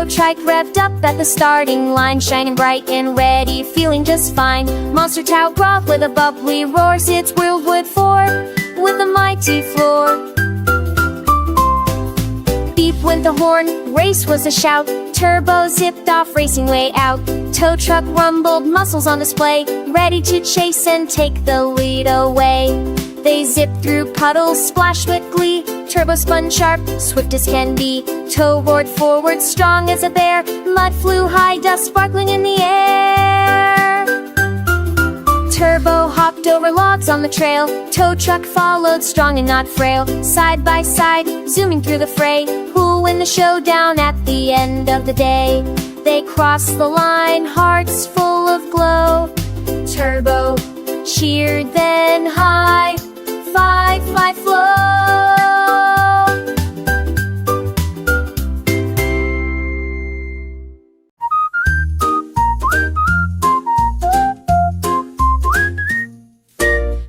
Trike revved up at the starting line, shining bright and ready, feeling just fine. Monster Tow broth with a bubbly roar, its wheeled wood for with a mighty floor. Beep went the horn, race was a shout. Turbo zipped off, racing way out. Tow truck rumbled, muscles on display, ready to chase and take the lead away. They zipped through puddles, splashed with glee. Turbo spun sharp, swift as can be. Tow roared forward, strong as a bear. Mud flew high, dust sparkling in the air. Turbo hopped over logs on the trail. Tow truck followed, strong and not frail. Side by side, zooming through the fray. Who'll win the showdown at the end of the day? They crossed the line, hearts full of glow. Turbo cheered, then high five, fly, flow.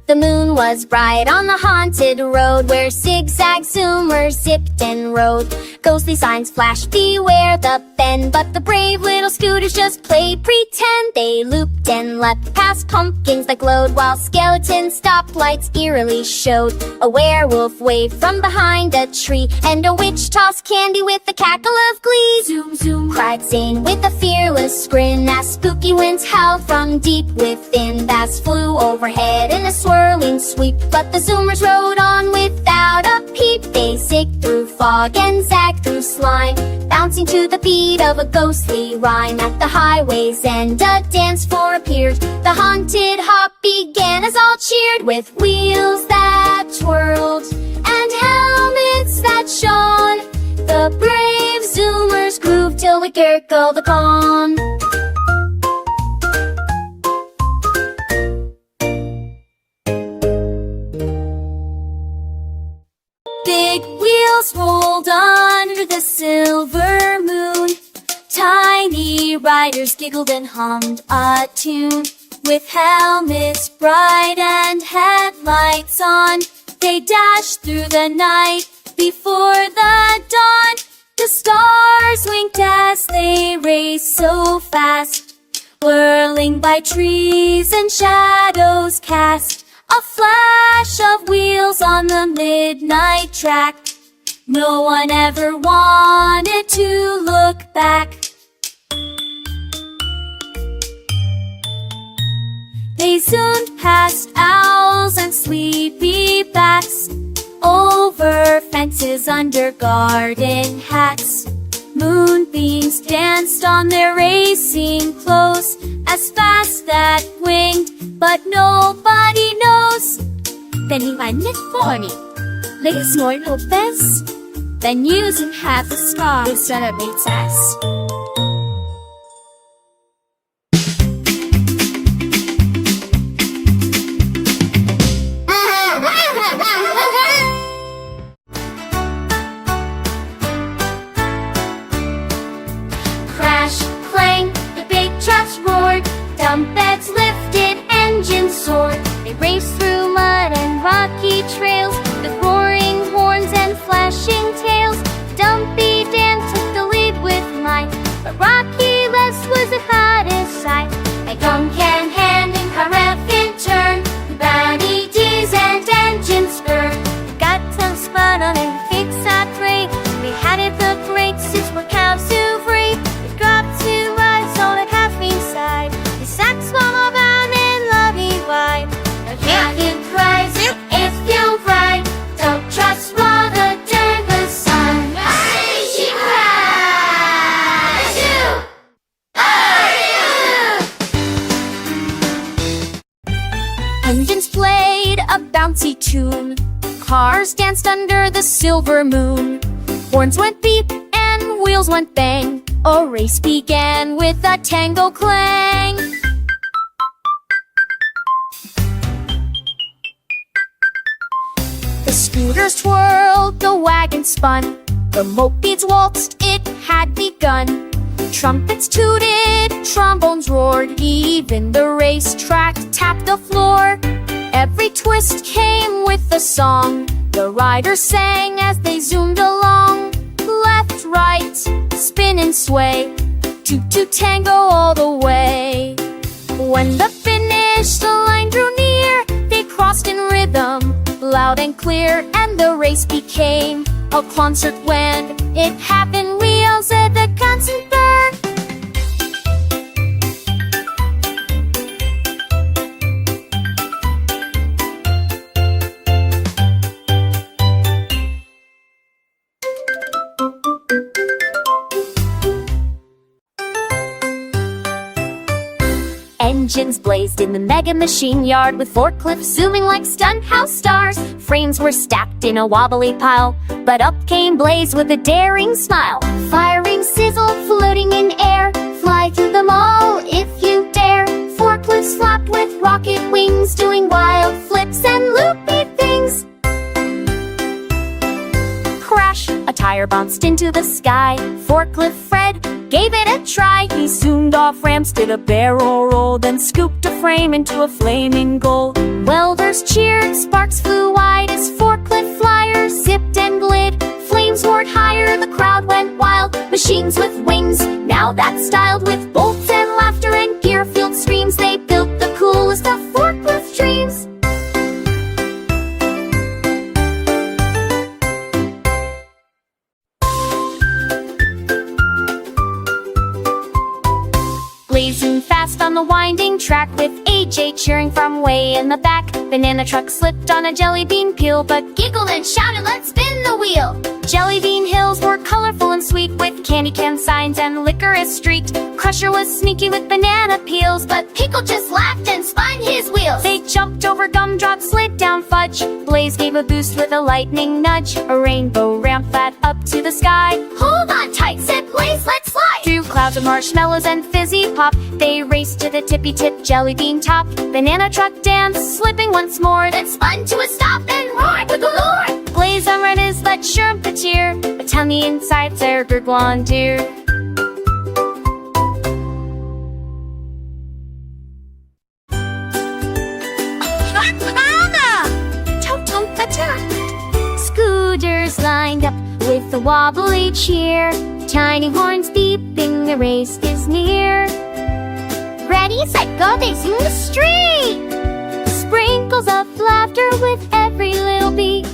The moon was bright on the haunted road, where zigzag zoomers zipped and rode. Ghostly signs flashed, beware the bend, but the brave little scooters just played pretend. They looped and leapt past pumpkins that glowed, while skeleton stoplights eerily showed. A werewolf waved from behind a tree, and a witch tossed candy with a cackle of glee. Zoom, zoom, cried Zane with a fearless grin, as spooky winds howled from deep within. Bats flew overhead in a swirling sweep, but the zoomers rode on without a peep. They zigged through fog and zagged through slime, bouncing to the beat of a ghostly rhyme. At the highway's end a dance floor appeared. The haunted hop began as all cheered, with wheels that twirled and helmets that shone. The brave zoomers grooved till we gurgled the con. Big wheels rolled under the silver moon. Tiny riders giggled and hummed a tune. With helmets bright and headlights on, they dashed through the night before the dawn. The stars winked as they raced so fast, whirling by trees and shadows cast. A flash of wheels on the midnight track. No one ever wanted to look back. They zoomed past owls and sleepy bats, over fences, under garden hats. Moonbeams danced on their racing clothes, as fast that winged, but nobody knows. Peniwanet morning, legs more Lopez, then using half the scar celebrates us. Crash, clang, the big trucks roared, dump beds lifted, engines soared. They raced through mud and rocky trails, with roaring horns and flashing tails. Dumpy Dan took the lead with might, but Rocky Les was the hottest sight. A gum can hand and car rev in turn, body D's and engine spur. They got some spun on and fix that brake. They had it the brakes, since we're cows to free. They dropped to rise on the caffeine side. They sat small bound and lovey wide. A captain cries, if you ride, don't trust mother during the sun. She cries, you are you. Engines played a bouncy tune, cars danced under the silver moon. Horns went beep and wheels went bang. A race began with a tango clang. The scooters twirled, the wagon spun, the mopeds waltzed, it had begun. Trumpets tooted, trombones roared, even the racetrack tapped the floor. Every twist came with a song, the riders sang as they zoomed along. Left, left, right, spin and sway. Toot tango all the way. When the finish line drew near, they crossed in rhythm, loud and clear, and the race became a concert when it happened. We all said the constant burn. Engines blazed in the mega machine yard, with forklifts zooming like stunt house stars. Frames were stacked in a wobbly pile, but up came Blaze with a daring smile. Firing sizzle, floating in air, fly through them all if you dare. Forklifts flapped with rocket wings, doing wild flips and loopy things. Crash! A tire bounced into the sky. Forklift Fred gave it a try. He zoomed off ramps, did a barrel roll, then scooped a frame into a flaming goal. Welders cheered, sparks flew wide as forklift flyers zipped and glid. Flames roared higher, the crowd went wild. Machines with wings, now that's styled with bolts and laughter and gear-filled screams. They built the coolest of forklift dreams. Blazing fast on the winding track, with AJ cheering from way in the back. Banana Truck slipped on a jelly bean peel, but giggled and shouted, "Let's spin the wheel!" Jelly bean hills were colorful and sweet, with candy can signs and licorice streaked. Crusher was sneaky with banana peels, but Pickle just laughed and spun his wheels. They jumped over gumdrops, slid down fudge. Blaze gave a boost with a lightning nudge. A rainbow ramp flat up to the sky. "Hold on tight," said Blaze, "let's fly!" Through clouds of marshmallows and fizzy pop, they raced to the tippy-tip jelly bean top. Banana Truck danced, slipping once more, then spun to a stop and roared with allure. Blaze on red is but Schumpeteer, but on the inside there grew Blondier. Total attack! Scooters lined up with a wobbly cheer. Tiny horns beeping, the race is near. Ready, set, go, they zoom the street. Sprinkles of laughter with every little beat.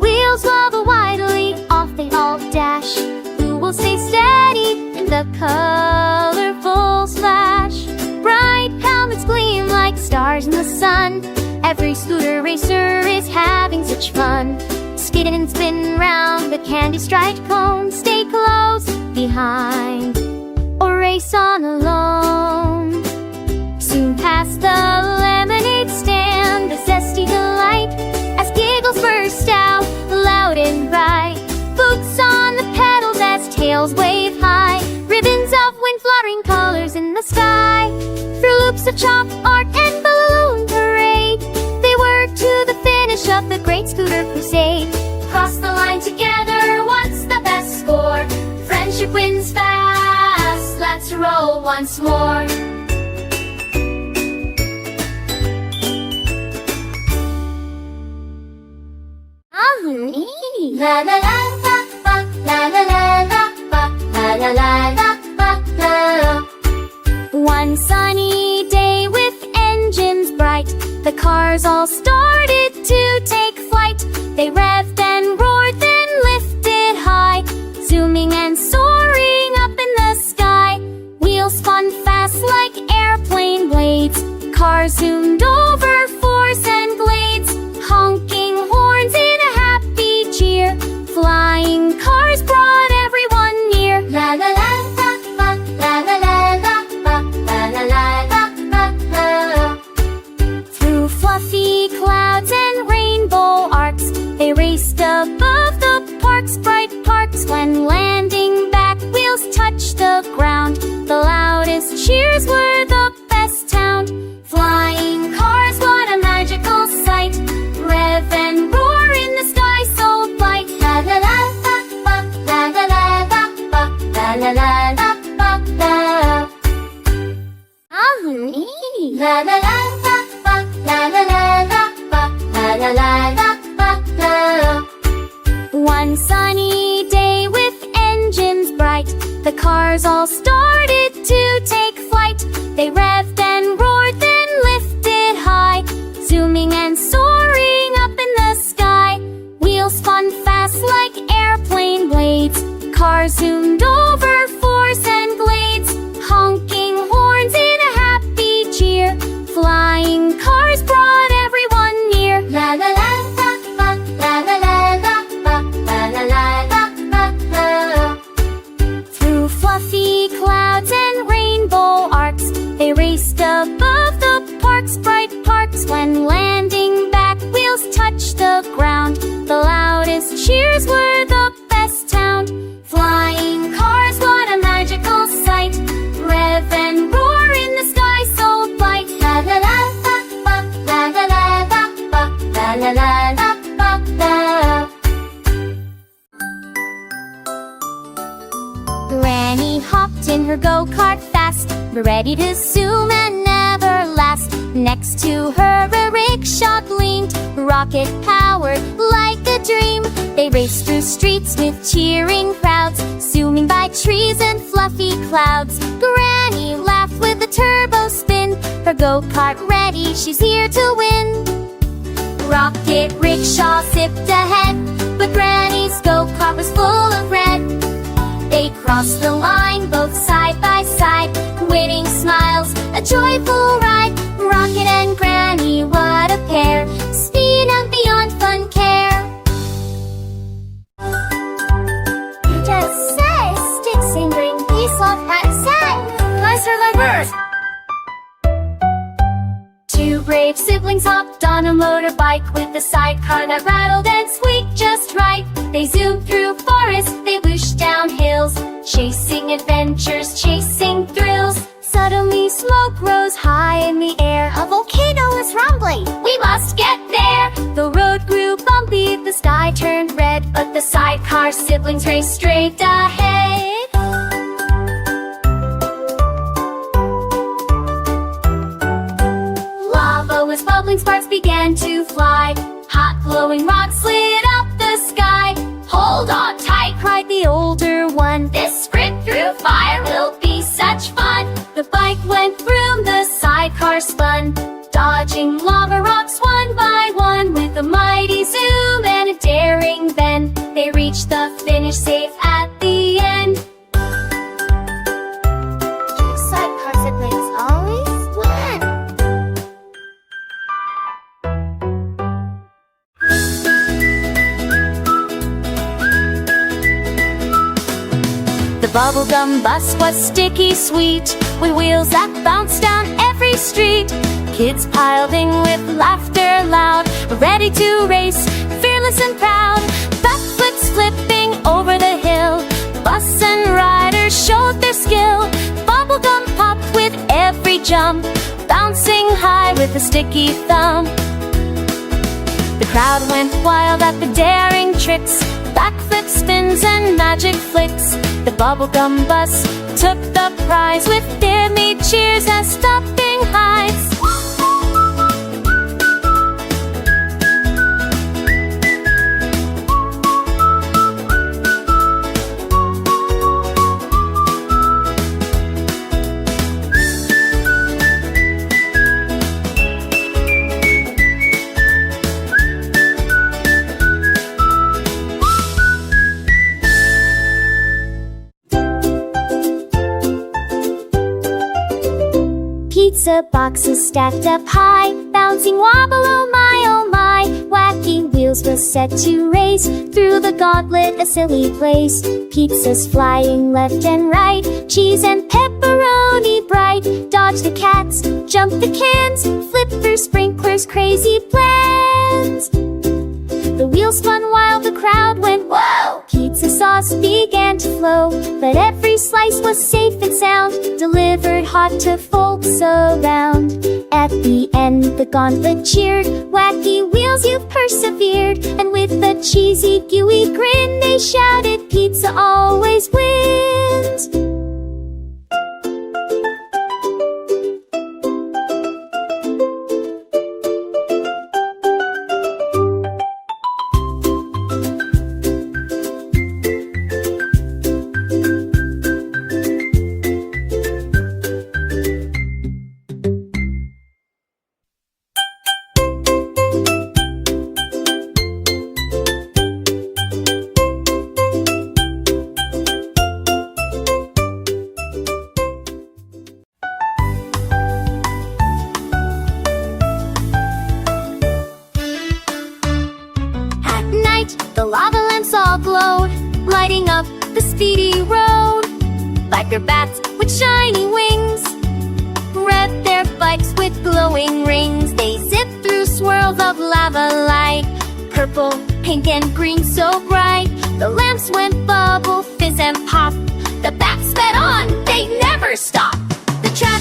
Wheels wobble widely, off they all dash. Who will stay steady in the colorful splash? Bright helmets gleam like stars in the sun. Every scooter racer is having such fun. Skid and spin round the candy-striped cone. Stay close behind or race on alone. Soon past the lemonade stand, a zesty delight as giggles burst out loud and bright. Boots on the pedals as tails wave high. Ribbons of wind fluttering colors in the sky. Through loops of chalk, art and balloon parade, they work to the finish of the Great Scooter Crusade. Cross the line together, what's the best score? Friendship wins fast, let's roll once more. La la la la ba, la la la la ba, la la la la ba, la. One sunny day with engines bright, the cars all started to take flight. They revved and roared, then lifted high, zooming and soaring up in the sky. Wheels spun fast like airplane blades. Cars zoomed over force and glades, honking horns in a happy cheer. Flying cars brought everyone near. La la la la ba, la la la la ba, la la la la ba, la. Through fluffy clouds and rainbow arcs, they raced above the park's bright parks. When landing back, wheels touched the ground. The loudest cheers were the best sound. Flying cars, what a magical sight. Rev and roar in the sky so bright. La la la la ba, la la la la ba, la la la la ba, la. La la la la ba, la la la la ba, la la la la ba, la. One sunny day with cars all started to take flight. They revved and roared, then lifted high, zooming and soaring up in the sky. Wheels spun fast like airplane blades. Cars zoomed over force and glades, honking horns in a happy cheer. Flying cars brought everyone near. La la la la la la la la la la la la la. Through fluffy clouds and rainbow arcs, they raced above the park's bright parks. When landing back, wheels touched the ground. The loudest cheers were the best sound. Flying cars, what a magical sight! Rev and roar in the sky so bright. La la la la la la la la la la la la la. Granny hopped in her go-kart fast, ready to zoom and never last. Next to her a rickshaw gleamed, rocket-powered like a dream. They raced through streets with cheering crowds, zooming by trees and fluffy clouds. Granny laughed with a turbo spin, her go-kart ready, she's here to win. Rocket rickshaw zipped ahead, but Granny's go-kart was full of red. They crossed the line both side by side, winning smiles, a joyful ride. Rocket and Granny, what a pair, speed and beyond fun care. Just say, sticks and green peace, love hat set. Nicer than birds. Two brave siblings hopped on a motorbike with a sidecar that rattled and squeaked just right. They zoomed through forests, they whooshed down hills, chasing adventures, chasing thrills. Suddenly smoke rose high in the air, a volcano was rumbling, we must get there. The road grew bumpy, the sky turned red, but the sidecar siblings raced straight ahead. Lava was bubbling, sparks began to fly, hot glowing rocks lit up the sky. Hold on tight, cried the older one, this sprint through fire will be such fun. The bike went vroom, the sidecar spun, dodging lava rocks one by one. With a mighty zoom and a daring bend, they reached the finish safe at the end. Sidecar siblings always win. The bubblegum bus was sticky sweet, with wheels that bounced down every street. Kids piled in with laughter loud, ready to race, fearless and proud. Backflips flipping over the hill, bus and riders showed their skill. Bubblegum popped with every jump, bouncing high with a sticky thumb. The crowd went wild at the daring tricks, backflip spins and magic flicks. The bubblegum bus took the prize with deadly cheers and stopping highs. Pizza boxes stacked up high, bouncing wobble, oh my, oh my. Wacky wheels were set to race through the gauntlet, a silly place. Pizzas flying left and right, cheese and pepperoni bright. Dodge the cats, jump the cans, flip through sprinklers, crazy plans. The wheels spun wild, the crowd went whoa. Pizza sauce began to flow, but every slice was safe and sound, delivered hot to folks around. At the end, the gauntlet cheered, wacky wheels, you've persevered. And with a cheesy, gooey grin, they shouted, pizza always wins. The lava lamps all glowed, lighting up the speedy road. Biker bats with shiny wings rev their bikes with glowing rings. They zip through swirls of lava light, purple, pink, and green so bright. The lamps went bubble, fizz, and pop. The bats sped on, they never stopped. The track